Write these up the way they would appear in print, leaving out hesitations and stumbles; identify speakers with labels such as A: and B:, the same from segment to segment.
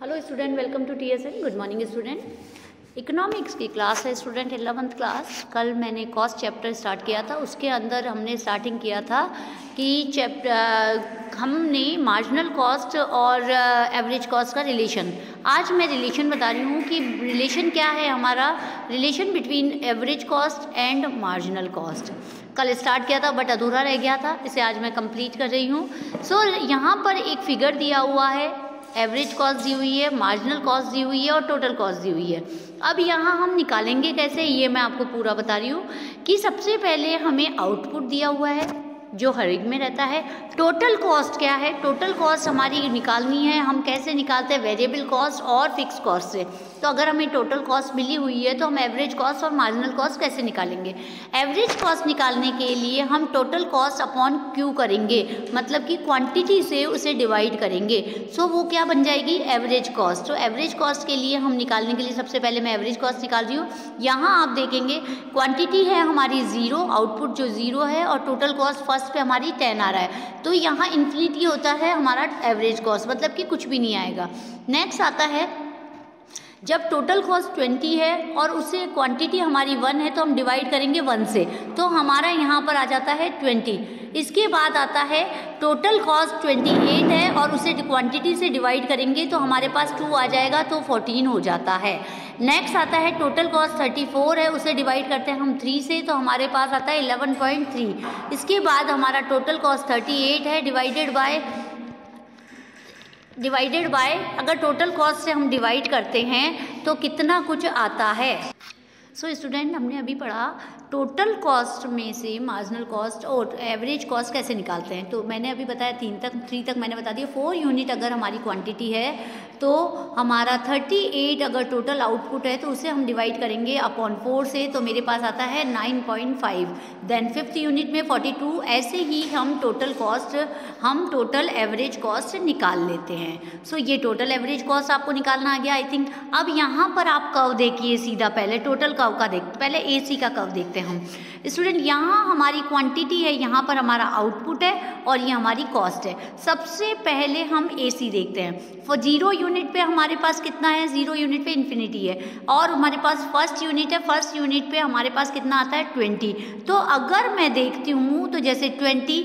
A: Hello student, welcome to TSN। Good morning student. Economics की class है student, 11th class. कल मैंने cost chapter start किया था, उसके अंदर हमने स्टार्टिंग किया था कि हमने मार्जिनल कॉस्ट और एवरेज कॉस्ट का रिलेशन। आज मैं रिलेशन बता रही हूँ कि रिलेशन क्या है हमारा, relation between average cost and marginal cost. कल स्टार्ट किया था बट अधूरा रह गया था, इसे आज मैं कंप्लीट कर रही हूँ। सो यहाँ पर एक फिगर दिया हुआ है, एवरेज कॉस्ट दी हुई है, मार्जिनल कॉस्ट दी हुई है और टोटल कॉस्ट दी हुई है। अब यहाँ हम निकालेंगे कैसे, ये मैं आपको पूरा बता रही हूँ कि सबसे पहले हमें आउटपुट दिया हुआ है जो हर एक में रहता है। टोटल कॉस्ट क्या है, टोटल कॉस्ट हमारी निकालनी है। हम कैसे निकालते हैं, वेरिएबल कॉस्ट और फिक्स कॉस्ट से। तो अगर हमें टोटल कॉस्ट मिली हुई है तो हम एवरेज कॉस्ट और मार्जिनल कॉस्ट कैसे निकालेंगे। एवरेज कॉस्ट निकालने के लिए हम टोटल कॉस्ट अपॉन क्यू करेंगे, मतलब कि क्वांटिटी से उसे डिवाइड करेंगे। सो वो क्या बन जाएगी, एवरेज कॉस्ट। तो एवरेज कॉस्ट के लिए हम निकालने के लिए सबसे पहले मैं एवरेज कॉस्ट निकाल रही हूँ। यहाँ आप देखेंगे क्वांटिटी है हमारी 0, आउटपुट जो 0 है, और टोटल कॉस्ट फर्स्ट पे हमारी 10 आ रहा है। तो यहाँ इन्फिनिटी होता है हमारा एवरेज कॉस्ट, मतलब कि कुछ भी नहीं आएगा। नेक्स्ट आता है जब टोटल कॉस्ट 20 है और उससे क्वांटिटी हमारी 1 है तो हम डिवाइड करेंगे 1 से, तो हमारा यहाँ पर आ जाता है 20। इसके बाद आता है टोटल कॉस्ट 28 है और उसे क्वांटिटी से डिवाइड करेंगे तो हमारे पास 2 आ जाएगा, तो 14 हो जाता है। नेक्स्ट आता है टोटल कॉस्ट 34 है, उसे डिवाइड करते हैं हम 3 से, तो हमारे पास आता है 11.3। इसके बाद हमारा टोटल कॉस्ट 38 है, डिवाइडेड बाय अगर टोटल कॉस्ट से हम डिवाइड करते हैं तो कितना कुछ आता है। सो स्टूडेंट, हमने अभी पढ़ा टोटल कॉस्ट में से मार्जिनल कॉस्ट और एवरेज कॉस्ट कैसे निकालते हैं। तो मैंने अभी बताया 3 तक मैंने बता दिया। 4 यूनिट अगर हमारी क्वांटिटी है तो हमारा 38 अगर टोटल आउटपुट है तो उसे हम डिवाइड करेंगे अपॉन 4 से, तो मेरे पास आता है 9.5। देन 5th यूनिट में 42। ऐसे ही हम टोटल एवरेज कॉस्ट निकाल लेते हैं। सो ये टोटल एवरेज कॉस्ट आपको निकालना आ गया आई थिंक। अब यहाँ पर आप कर्व देखिए, सीधा पहले टोटल कर्व का पहले AC का कर्व देखते हैं हम स्टूडेंट। यहाँ हमारी क्वांटिटी है, यहाँ पर हमारा आउटपुट है और ये हमारी कॉस्ट है। सबसे पहले हम AC देखते हैं। फॉर 0 यूनिट पे हमारे पास कितना है, 0 यूनिट पे इन्फिनिटी है, और हमारे पास फर्स्ट यूनिट है, फर्स्ट यूनिट पे हमारे पास कितना आता है 20। तो अगर मैं देखती हूँ तो जैसे 20,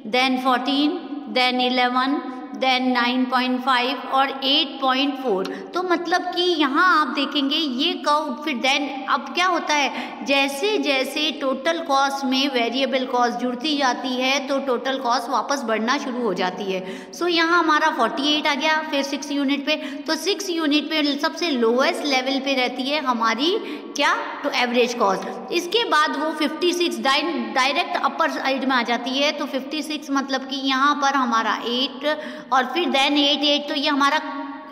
A: देन 14, देन 11, देन 9.5 और 8.4। तो मतलब कि यहाँ आप देखेंगे ये कर्व, फिर देन अब क्या होता है, जैसे जैसे टोटल कॉस्ट में वेरिएबल कॉस्ट जुड़ती जाती है तो टोटल कॉस्ट वापस बढ़ना शुरू हो जाती है। सो यहाँ हमारा 48 आ गया, फिर 6 यूनिट पे, तो 6 यूनिट पे सबसे लोएस्ट लेवल पे रहती है हमारी क्या, तो एवरेज कॉस्ट। इसके बाद वो 56 डायरेक्ट अपर साइड में आ जाती है, तो 56 मतलब कि यहाँ पर हमारा 8 और फिर देन 8, तो ये हमारा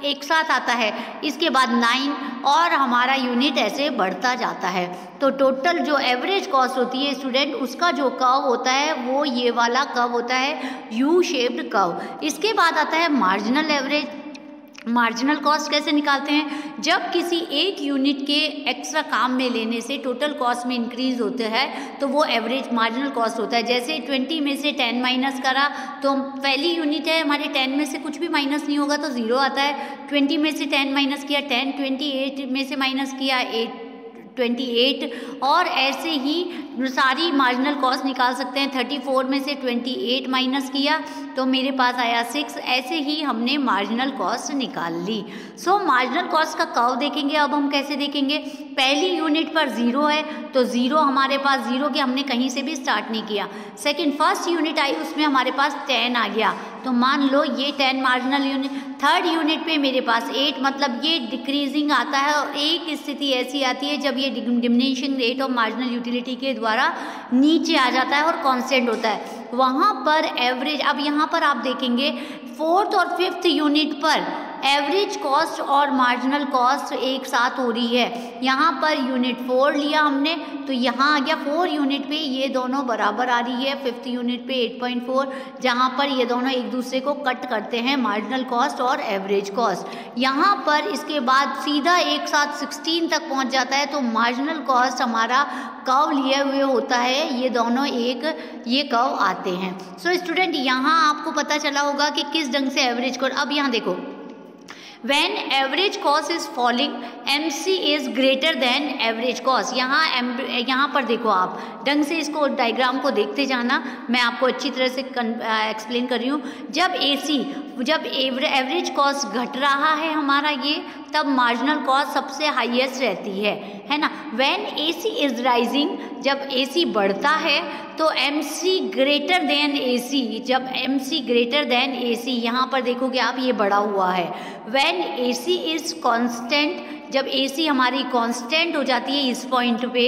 A: एक साथ आता है। इसके बाद 9 और हमारा यूनिट ऐसे बढ़ता जाता है। तो टोटल जो एवरेज कॉस्ट होती है स्टूडेंट, उसका जो कर्व होता है वो ये वाला कर्व होता है, यू शेप्ड कर्व। इसके बाद आता है मार्जिनल एवरेज। मार्जिनल कॉस्ट कैसे निकालते हैं, जब किसी एक यूनिट के एक्स्ट्रा काम में लेने से टोटल कॉस्ट में इंक्रीज होता है तो वो एवरेज मार्जिनल कॉस्ट होता है। जैसे 20 में से 10 माइनस करा तो पहली यूनिट है हमारे, 10 में से कुछ भी माइनस नहीं होगा तो 0 आता है। 20 में से 10 माइनस किया 10, 28 में से माइनस किया 28, और ऐसे ही सारी मार्जिनल कॉस्ट निकाल सकते हैं। 34 में से 28 माइनस किया तो मेरे पास आया 6। ऐसे ही हमने मार्जिनल कॉस्ट निकाल ली। सो मार्जिनल कॉस्ट का कर्व देखेंगे। अब हम कैसे देखेंगे, पहली यूनिट पर 0 है तो 0 हमारे पास, 0 के हमने कहीं से भी स्टार्ट नहीं किया। सेकंड फर्स्ट यूनिट आई, उसमें हमारे पास 10 आ गया, तो मान लो ये 10 मार्जिनल यूनिट। थर्ड यूनिट पे मेरे पास 8, मतलब ये डिक्रीजिंग आता है, और एक स्थिति ऐसी आती है जब ये diminishing rate of marginal utility के द्वारा नीचे आ जाता है और कांस्टेंट होता है, वहाँ पर एवरेज। अब यहाँ पर आप देखेंगे 4th और 5th यूनिट पर एवरेज कॉस्ट और मार्जिनल कॉस्ट एक साथ हो रही है। यहाँ पर यूनिट 4 लिया हमने तो यहाँ आ गया 4 यूनिट पे ये दोनों बराबर आ रही है, 5th यूनिट पे 8.4, जहाँ पर ये दोनों एक दूसरे को कट करते हैं, मार्जिनल कॉस्ट और एवरेज कॉस्ट। यहाँ पर इसके बाद सीधा एक साथ 16 तक पहुँच जाता है, तो मार्जिनल कॉस्ट हमारा कर्व लिए हुए होता है, ये दोनों ये कर्व आते हैं। सो स्टूडेंट, यहाँ आपको पता चला होगा कि किस ढंग से एवरेज को। अब यहाँ देखो, When average cost is falling, MC is greater than average cost। यहाँ पर देखो, आप ढंग से इसको डायग्राम को देखते जाना, मैं आपको अच्छी तरह से एक्सप्लेन कर रही हूँ। जब एवरेज कॉस्ट घट रहा है हमारा ये, तब मार्जिनल कॉस्ट सबसे हाईएस्ट रहती है ना। When AC is rising, जब AC बढ़ता है तो MC ग्रेटर देन AC, जब MC ग्रेटर देन AC, यहाँ पर देखोगे आप ये बढ़ा हुआ है। When AC is constant, जब AC हमारी कांस्टेंट हो जाती है इस पॉइंट पे,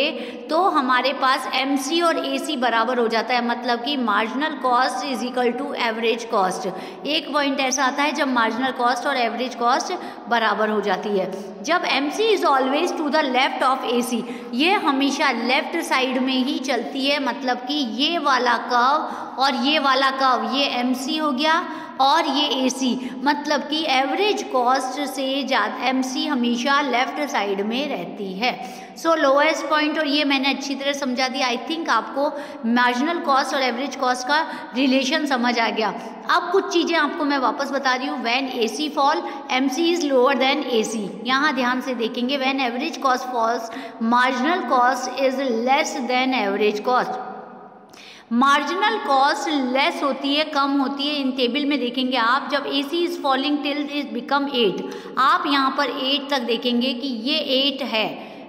A: तो हमारे पास MC और AC बराबर हो जाता है, मतलब कि marginal cost is equal to average cost. एक पॉइंट ऐसा आता है जब मार्जिनल कॉस्ट और एवरेज कॉस्ट बराबर हो जाती है। जब MC is always to the left of AC, ये हमेशा लेफ्ट साइड में ही चलती है, मतलब कि ये वाला कर्व और ये वाला कर्व, ये MC हो गया और ये AC, मतलब कि एवरेज कॉस्ट से ज़्यादा MC हमेशा लेफ्ट साइड में रहती है। सो लोएस्ट पॉइंट, और ये मैंने अच्छी तरह समझा दिया। आई थिंक आपको मार्जिनल कॉस्ट और एवरेज कॉस्ट का रिलेशन समझ आ गया। अब कुछ चीज़ें आपको मैं वापस बता रही हूँ। When AC fall, MC is lower than AC। यहाँ ध्यान से देखेंगे, when average cost falls, marginal cost is less than average cost. Marginal cost less होती है, कम होती है। इन टेबल में देखेंगे आप, जब AC is falling till is become 8, आप यहाँ पर 8 तक देखेंगे कि ये 8 है।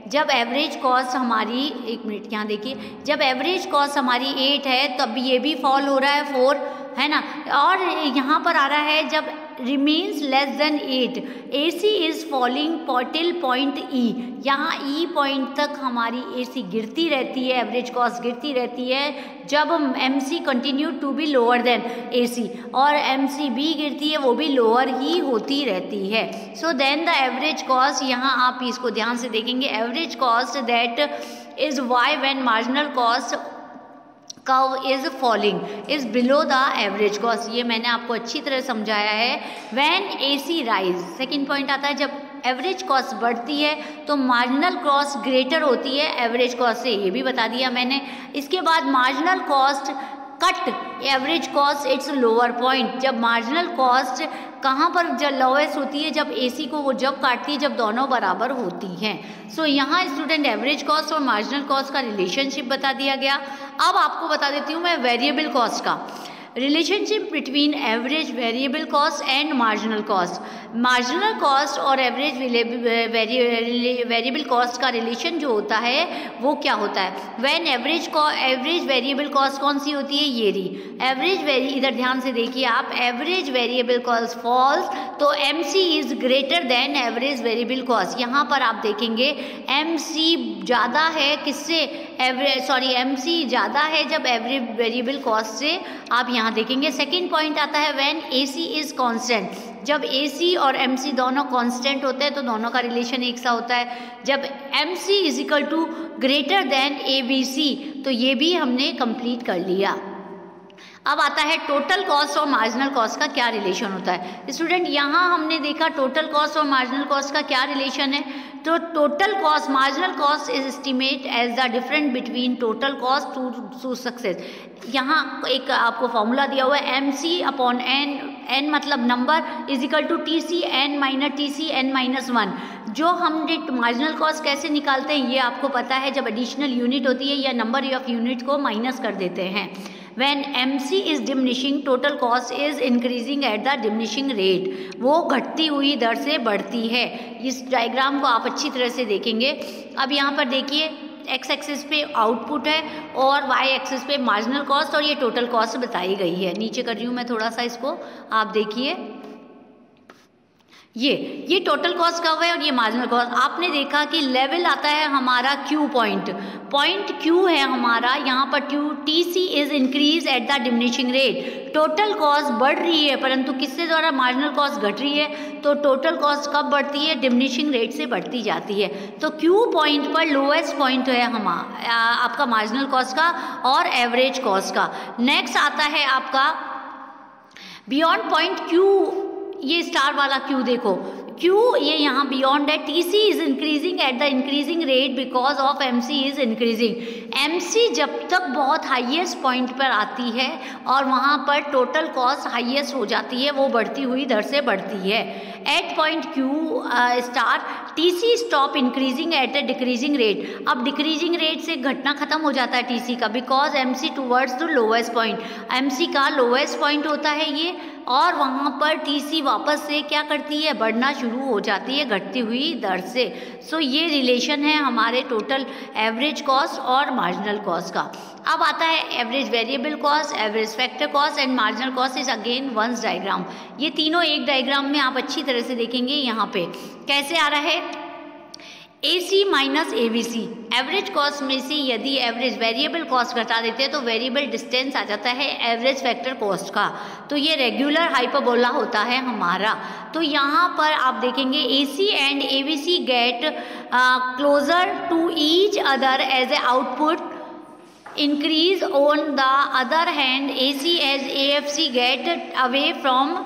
A: जब एवरेज कॉस्ट हमारी, एक मिनट यहाँ देखिए, जब एवरेज कॉस्ट हमारी 8 है तब ये भी फॉल हो रहा है 4, है ना। और यहाँ पर आ रहा है जब remains less than 8, AC is falling till point E, यहाँ E पॉइंट तक हमारी AC गिरती रहती है, एवरेज कॉस्ट गिरती रहती है जब MC continue to be lower than AC, और MC भी गिरती है, वो भी लोअर ही होती रहती है। So then the average cost, यहाँ आप इसको ध्यान से देखेंगे, average cost that is why when marginal cost curve is falling is below the average cost. ये मैंने आपको अच्छी तरह समझाया है। When AC rise, second point आता है, जब एवरेज कॉस्ट बढ़ती है तो मार्जिनल कॉस्ट ग्रेटर होती है एवरेज कॉस्ट से, ये भी बता दिया मैंने। इसके बाद marginal cost cut average cost it's lower point, जब मार्जिनल कॉस्ट कहाँ पर जब लोएस्ट होती है, जब AC को वो जब काटती है जब दोनों बराबर होती हैं। सो यहाँ स्टूडेंट एवरेज कॉस्ट और मार्जिनल कॉस्ट का रिलेशनशिप बता दिया गया। अब आपको बता देती हूँ मैं वेरिएबल कॉस्ट का relationship between average variable cost and marginal cost. Marginal cost और एवरेज वेरिएबल कॉस्ट का रिलेशन जो होता है वो क्या होता है, व्हेन एवरेज वेरिएबल कॉस्ट कौन सी होती है, ये रही एवरेज इधर ध्यान से देखिए आप, एवरेज वेरिएबल कॉस्ट फॉल्स तो MC is greater than average variable cost. यहाँ पर आप देखेंगे MC ज़्यादा है किससे, MC ज़्यादा है जब एवरेज वेरिएबल कॉस्ट से, आप यहाँ देखेंगे। सेकेंड पॉइंट आता है व्हेन AC इज कांस्टेंट, जब AC और MC दोनों कांस्टेंट होते हैं तो दोनों का रिलेशन एक सा होता है। जब MC is equal to greater than ABC, तो ये भी हमने कंप्लीट कर लिया। अब आता है टोटल कॉस्ट और मार्जिनल कॉस्ट का क्या रिलेशन होता है। स्टूडेंट यहाँ हमने देखा टोटल कॉस्ट और मार्जिनल कॉस्ट का क्या रिलेशन है। तो total cost, marginal cost is estimate as the difference between total cost to success. यहाँ एक आपको फॉर्मूला दिया हुआ है MC अपॉन n मतलब number is equal to TC n minus TC n minus 1। जो हम मार्जिनल कॉस्ट कैसे निकालते हैं ये आपको पता है, जब एडिशनल यूनिट होती है या नंबर ऑफ यूनिट को माइनस कर देते हैं। When MC is diminishing, total cost is increasing at the diminishing rate, वो घटती हुई दर से बढ़ती है। इस डायग्राम को आप अच्छी तरह से देखेंगे। अब यहाँ पर देखिए x एक्सिस पे आउटपुट है और y एक्सिस पे मार्जिनल कॉस्ट और ये टोटल कॉस्ट बताई गई है। नीचे कर रही हूँ मैं थोड़ा सा इसको, आप देखिए ये टोटल कॉस्ट कब है और ये मार्जिनल कॉस्ट। आपने देखा कि लेवल आता है हमारा Q पॉइंट Q है हमारा, यहाँ पर TC is increase at the diminishing rate. Total cost बढ़ रही है परंतु किससे द्वारा, मार्जिनल कॉस्ट घट रही है। तो टोटल कॉस्ट कब बढ़ती है, डिमिनिशिंग रेट से बढ़ती जाती है। तो Q पॉइंट पर लोएस्ट पॉइंट है आपका मार्जिनल कॉस्ट का और एवरेज कॉस्ट का। नेक्स्ट आता है आपका बियॉन्ड पॉइंट Q, ये स्टार वाला Q देखो, क्यों ये यहाँ बियॉन्ड है, TC is increasing at the increasing rate because of MC is increasing. MC जब तक बहुत हाईएस्ट पॉइंट पर आती है और वहाँ पर टोटल कॉस्ट हाईएस्ट हो जाती है, वो बढ़ती हुई दर से बढ़ती है। At point Q star TC stop increasing at a decreasing rate. अब डिक्रीजिंग रेट से घटना खत्म हो जाता है टीसी का, because MC towards the lowest point, MC का लोएस्ट पॉइंट होता है ये, और वहाँ पर टीसी वापस से क्या करती है, बढ़ना शुरू हो जाती है घटती हुई दर से। सो ये रिलेशन है हमारे टोटल एवरेज कॉस्ट और मार्जिनल कॉस्ट का। अब आता है average variable cost, average factor cost and marginal cost is again once diagram. ये तीनों एक डायग्राम में आप अच्छी तरह से देखेंगे। यहाँ पे कैसे आ रहा है, AC minus ABC, average cost में से यदि एवरेज वेरिएबल कॉस्ट घटा देते हैं तो वेरिएबल डिस्टेंस आ जाता है एवरेज फैक्टर कॉस्ट का। तो ये रेगुलर हाइपरबोला होता है हमारा। तो यहाँ पर आप देखेंगे AC and ABC get closer to each other as a output increase, on the other hand AC as AFC get away from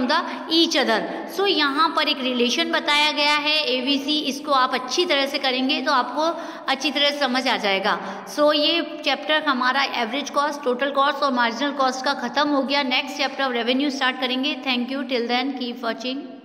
A: the each other। सो यहाँ पर एक रिलेशन बताया गया है ABC, इसको आप अच्छी तरह से करेंगे तो आपको अच्छी तरह से समझ आ जाएगा। सो ये चैप्टर हमारा एवरेज कॉस्ट, टोटल कॉस्ट और मार्जिनल कॉस्ट का खत्म हो गया। नेक्स्ट चैप्टर रेवेन्यू स्टार्ट करेंगे। Thank you, till then keep watching.